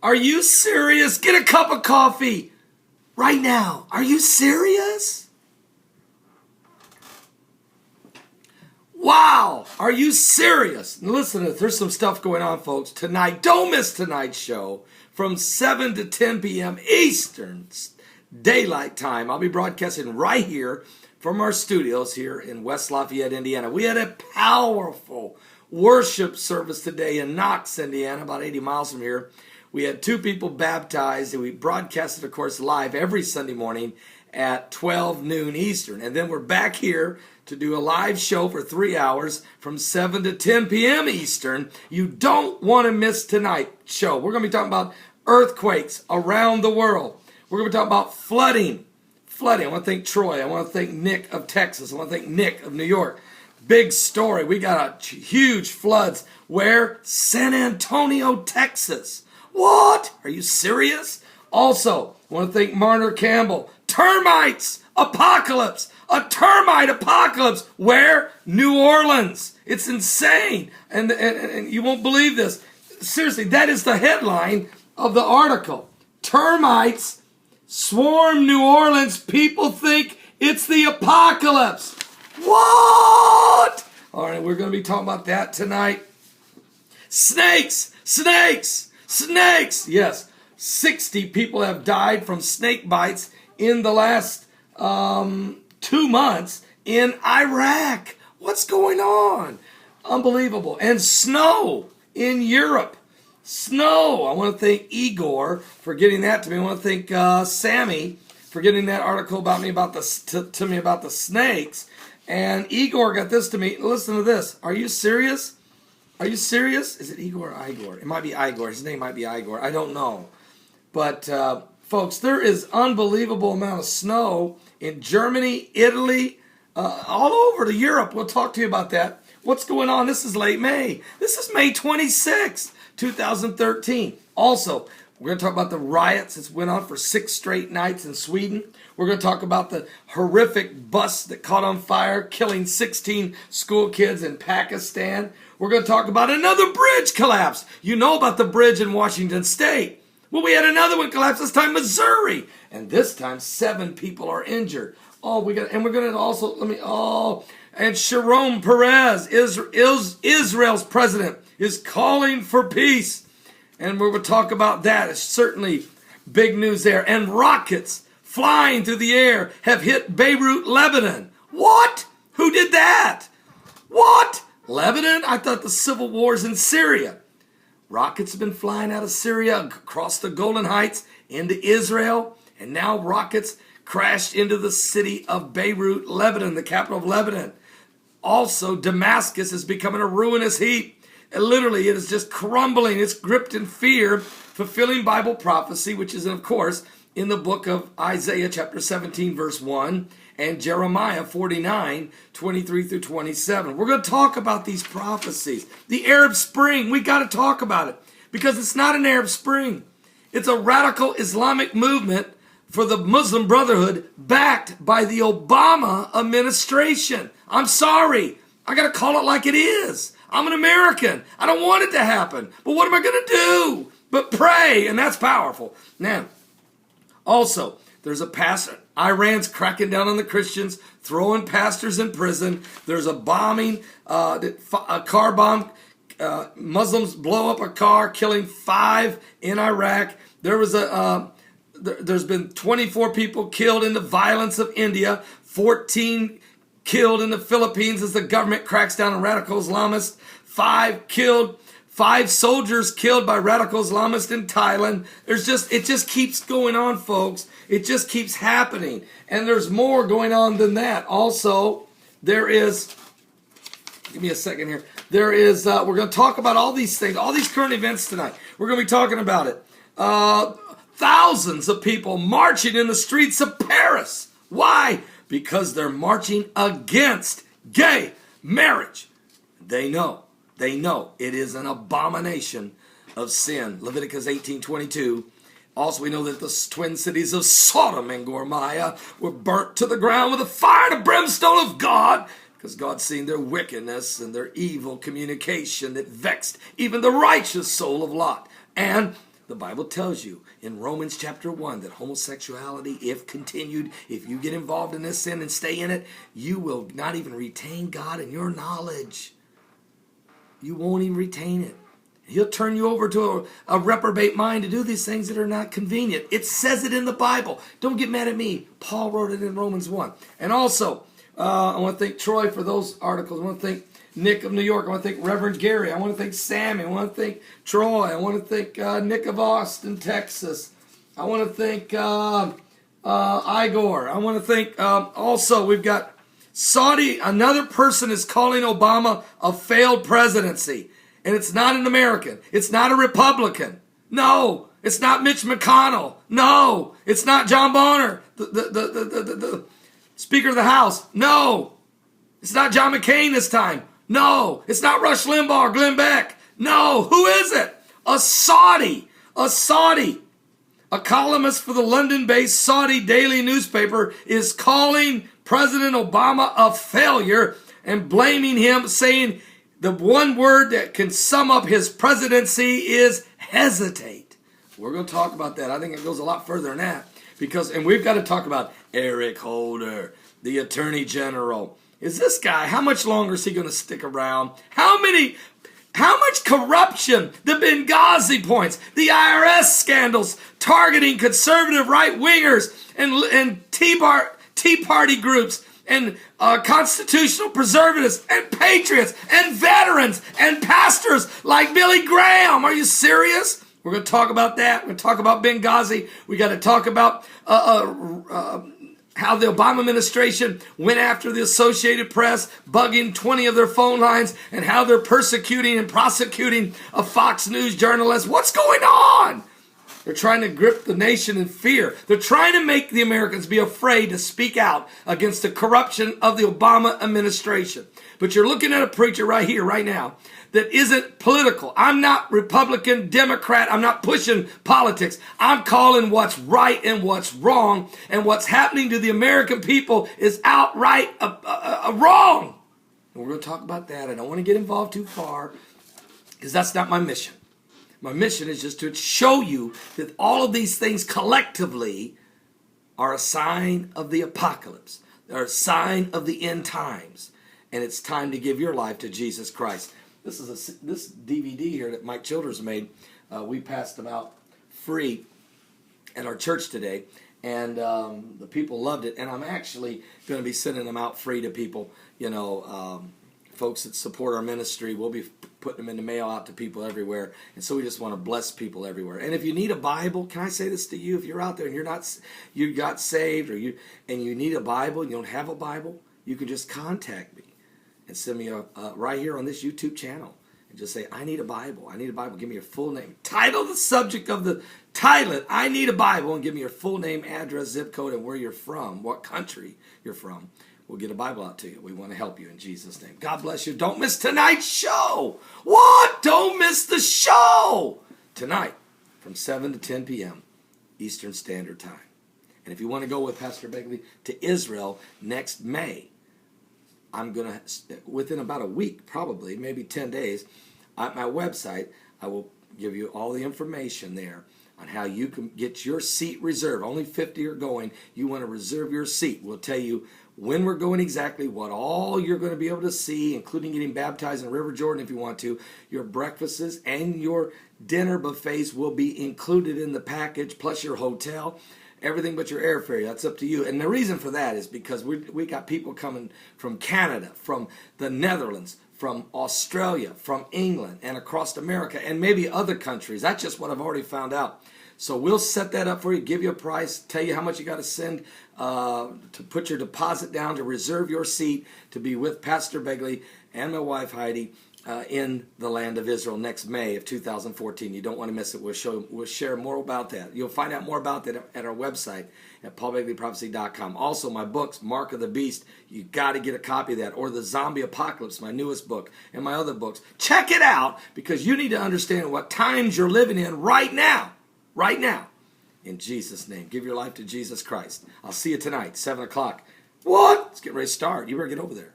Are you serious? Get a cup of coffee right now. Are you serious? Wow. Are you serious? Now listen to this. There's some stuff going on, folks. Tonight, don't miss tonight's show from 7 to 10 p.m. Eastern Daylight Time. I'll be broadcasting right here from our studios here in West Lafayette, Indiana. We had a powerful worship service today in Knox, Indiana, about 80 miles from here. We had 2 people baptized, and we broadcasted, of course, live every Sunday morning at 12 noon Eastern. And then we're back here to do a live show for 3 hours from 7 to 10 p.m. Eastern. You don't want to miss tonight's show. We're going to be talking about earthquakes around the world. We're going to be talking about flooding. I want to thank Troy. I want to thank Nick of Texas. I want to thank Nick of New York. Big story. We got a huge floods. Where? San Antonio, Texas. What? Are you serious? Also, I want to thank Marner Campbell. Termites apocalypse. A termite apocalypse. Where? New Orleans. It's insane. And you won't believe this. Seriously, that is the headline of the article. Termites swarm New Orleans. People think it's the apocalypse. What? All right, we're going to be talking about that tonight. Snakes. Yes, 60 people have died from snake bites in the last 2 months in Iraq. What's going on? Unbelievable. And snow in Europe. Snow. I want to thank Igor for getting that to me. I want to thank Sammy for getting that article about me about to me about the snakes. And Igor got this to me. Listen to this. Are you serious? Are you serious? Is it Igor or Igor? It might be Igor. His name might be Igor. I don't know. But folks, there is unbelievable amount of snow in Germany, Italy, all over to Europe. We'll talk to you about that. What's going on? This is late May. This is May 26th. 2013. Also, we're going to talk about the riots that went on for 6 straight nights in Sweden. We're going to talk about the horrific bus that caught on fire, killing 16 school kids in Pakistan. We're going to talk about another bridge collapse. You know about the bridge in Washington State. Well, we had another one collapse, this time Missouri. And this time 7 people are injured. We're going to also, and Sharon Peres, Israel's president, is calling for peace. And we're going to talk about that. It's certainly big news there. And rockets flying through the air have hit Beirut, Lebanon. What? Who did that? What? Lebanon? I thought the civil war's in Syria. Rockets have been flying out of Syria across the Golan Heights into Israel. And now rockets crashed into the city of Beirut, Lebanon, the capital of Lebanon. Also, Damascus is becoming a ruinous heap. And literally, it is just crumbling. It's gripped in fear, fulfilling Bible prophecy, which is, of course, in the book of Isaiah chapter 17, verse 1, and Jeremiah 49, 23 through 27. We're going to talk about these prophecies. The Arab Spring, we got to talk about it because it's not an Arab Spring. It's a radical Islamic movement for the Muslim Brotherhood backed by the Obama administration. I'm sorry. I got to call it like it is. I'm an American. I don't want it to happen. But what am I going to do? But pray, and that's powerful. Now, also, there's a pastor. Iran's cracking down on the Christians, throwing pastors in prison. There's a bombing, a car bomb. Muslims blow up a car, killing 5 in Iraq. There's been 24 people killed in the violence of India, 14 killed in the Philippines as the government cracks down on radical Islamists, 5 soldiers killed by radical Islamists in Thailand. It just keeps going on, folks. It just keeps happening. And there's more going on than that. Also, give me a second here. We're going to talk about all these things, all these current events tonight. We're going to be talking about it. Thousands of people marching in the streets of Paris. Why? Because they're marching against gay marriage. They know it is an abomination of sin. Leviticus 18:22. Also, we know that the twin cities of Sodom and Gomorrah were burnt to the ground with the fire and brimstone of God, because God seen their wickedness and their evil communication that vexed even the righteous soul of Lot. And The Bible tells you in Romans chapter 1 that homosexuality, if continued, if you get involved in this sin and stay in it, you will not even retain God in your knowledge. You won't even retain it. He'll turn you over to a reprobate mind to do these things that are not convenient. It says it in the Bible. Don't get mad at me. Paul wrote it in Romans 1. And also, I want to thank Troy for those articles. I want to thank Nick of New York. I want to thank Reverend Gary. I want to thank Sammy. I want to thank Troy. I want to thank Nick of Austin, Texas. I want to thank Igor. I want to thank also, we've got Saudi. Another person is calling Obama a failed presidency. And it's not an American. It's not a Republican. No, it's not Mitch McConnell. No, it's not John Bonner, the Speaker of the House. No, it's not John McCain this time. No, it's not Rush Limbaugh or Glenn Beck. No, who is it? A Saudi. A Saudi. A columnist for the London-based Saudi daily newspaper is calling President Obama a failure and blaming him, saying the one word that can sum up his presidency is hesitate. We're going to talk about that. I think it goes a lot further than that. And we've got to talk about Eric Holder, the Attorney General. Is this guy, how much longer is he going to stick around? How much corruption? The Benghazi points, the IRS scandals targeting conservative right-wingers and Tea Party groups and constitutional preservatives and patriots and veterans and pastors like Billy Graham. Are you serious? We're going to talk about that. We're going to talk about Benghazi. We got to talk about how the Obama administration went after the Associated Press, bugging 20 of their phone lines, and how they're persecuting and prosecuting a Fox News journalist. What's going on? They're trying to grip the nation in fear. They're trying to make the Americans be afraid to speak out against the corruption of the Obama administration. But you're looking at a preacher right here, right now, that isn't political. I'm not Republican, Democrat. I'm not pushing politics. I'm calling what's right and what's wrong. And what's happening to the American people is outright wrong. And we're going to talk about that. I don't want to get involved too far because that's not my mission. My mission is just to show you that all of these things collectively are a sign of the apocalypse. They're a sign of the end times. And it's time to give your life to Jesus Christ. This DVD here that Mike Childers made, we passed them out free at our church today. And the people loved it. And I'm actually going to be sending them out free to people, folks that support our ministry. We'll be putting them in the mail out to people everywhere. And so we just want to bless people everywhere. And if you need a Bible, can I say this to you? If you're out there and you got saved and you need a Bible and you don't have a Bible, you can just contact me and send me right here on this YouTube channel. And just say, I need a Bible. I need a Bible. Give me your full name. Title the subject of the title. I need a Bible, and give me your full name, address, zip code, and where you're from, what country you're from. We'll get a Bible out to you. We want to help you in Jesus' name. God bless you. Don't miss tonight's show. What? Don't miss the show. Tonight from 7 to 10 p.m. Eastern Standard Time. And if you want to go with Pastor Begley to Israel next May, I'm going to, within about a week, probably, maybe 10 days, at my website, I will give you all the information there on how you can get your seat reserved. Only 50 are going. You want to reserve your seat. We'll tell you when we're going exactly, what all you're going to be able to see, including getting baptized in River Jordan if you want to. Your breakfasts and your dinner buffets will be included in the package, plus your hotel. Everything but your airfare. That's up to you. And the reason for that is because we got people coming from Canada, from the Netherlands, from Australia, from England, and across America, and maybe other countries. That's just what I've already found out. So we'll set that up for you, give you a price, tell you how much you got to send to put your deposit down to reserve your seat to be with Pastor Begley and my wife Heidi in the land of Israel next May of 2014. You don't want to miss it. We'll share more about that. You'll find out more about that at our website at paulbegleyprophecy.com. Also, my books, Mark of the Beast, you got to get a copy of that, or The Zombie Apocalypse, my newest book, and my other books. Check it out, because you need to understand what times you're living in right now. Right now. In Jesus' name. Give your life to Jesus Christ. I'll see you tonight, 7 o'clock. What? Let's get ready to start. You better get over there.